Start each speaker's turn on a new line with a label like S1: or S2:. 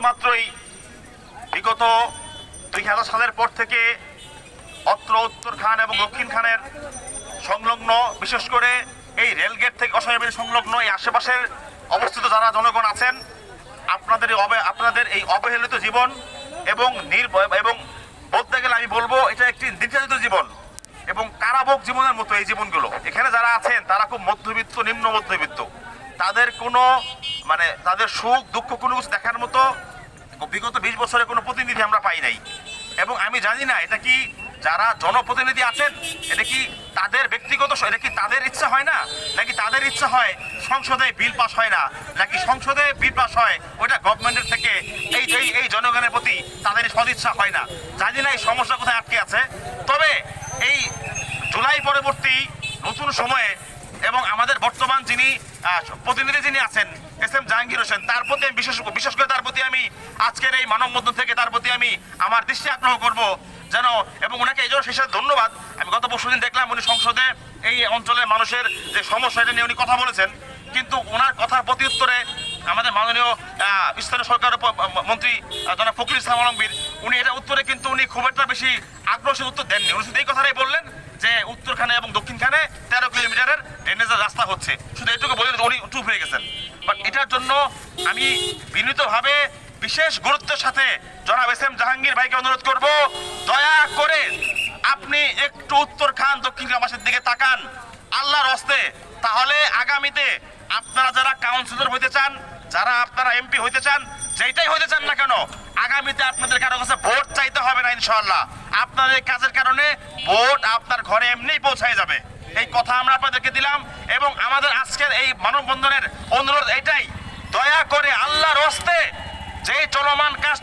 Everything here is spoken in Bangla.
S1: মাত্রই বিগত 2000 সালের পর থেকে অত্র উত্তর খান এবং দক্ষিণ খানের সংলগ্ন, বিশেষ করে এই রেলগেট থেকে অসহায় সংলগ্ন এই আশেপাশের অবস্থিত যারা জনগণ আছেন, আপনাদের এই অবহেলিত জীবন এবং এবং বলতে গেলে আমি বলবো এটা একটি নির্যাতিত জীবন এবং কারাভোগ জীবনের মতো এই জীবনগুলো। এখানে যারা আছেন তারা খুব মধ্যবিত্ত, নিম্ন মধ্যবিত্ত, তাদের কোনো তাদের সুখ দুঃখ কোনো কিছু দেখার মতো বিগত 20 বছরে কোনো প্রতিনিধি আমরা পাই নাই। এবং আমি জানি না এটা কি যারা জনপ্রতিনিধি আছেন এটা কি তাদের ব্যক্তিগত, এটা কি তাদের ইচ্ছা হয় না, নাকি তাদের ইচ্ছা হয় সংসদে বিল পাস হয় না, নাকি সংসদে বিল পাস হয় ওইটা গভর্নমেন্টের থেকে এই জনগণের প্রতি তাদের সদিচ্ছা হয় না। জানি না এই সমস্যা কোথায় আটকে আছে। তবে এই জুলাই পরবর্তী নতুন সময়ে এবং আমাদের বর্তমান যিনি প্রতিনিধি যিনি আছেন এস.এম. জাহাঙ্গীর হোসেন, তার প্রতি আমি বিশেষ করে তার প্রতি আমি আজকের এই মানববন্ধন থেকে তার প্রতি আমি আমার দৃষ্টি আগ্রহ করব যেন, এবং ওনাকে এই জন্য শেষে ধন্যবাদ। আমি গত পরশুদিন দেখলাম উনি সংসদে এই অঞ্চলের মানুষের যে সমস্যা এটা নিয়ে উনি কথা বলেছেন, কিন্তু ওনার কথার প্রতি উত্তরে আমাদের মাননীয় স্থানীয় সরকার মন্ত্রী জনাব ফখরুল ইসলাম আলমগীর উনি এটা উত্তরে কিন্তু উনি খুব একটা বেশি আগ্রহের উত্তর দেননি। উনি শুধু এই কথাটাই বললেন যে উত্তরখানে এবং দক্ষিণখানে 13 কিলোমিটারের ড্রেনেজের রাস্তা হচ্ছে, শুধু এইটুকু বলে উনি চুপ হয়ে গেছেন। বাট এটার জন্য আমি বিনীতভাবে বিশেষ গুরুত্বের সাথে জনাব এস.এম. জাহাঙ্গীর ভাইকে অনুরোধ করব, দয়া করে আপনি একটু উত্তরখান দক্ষিণ গ্রামবাসীর দিকে তাকান আল্লাহর হস্তে। তাহলে আগামীতে আপনারা যারা কাউন্সিলর হইতে চান, যারা আপনারা এমপি হইতে চান, যেটাই হইতে চান না কেন, আগামীতে আপনাদের কারো কাছে ভোট চাইতে হবে না ইনশাআল্লাহ। আপনাদের এই কাজের কারণে ভোট আপনার ঘরে এমনিই পৌঁছায় যাবে। এই কথা আমরা আপনাদেরকে দিলাম। এবং আমাদের আজকের এই মানববন্ধনের অনুরোধ এটাই, দয়া করে আল্লাহর হস্তে যে চলমান কাজ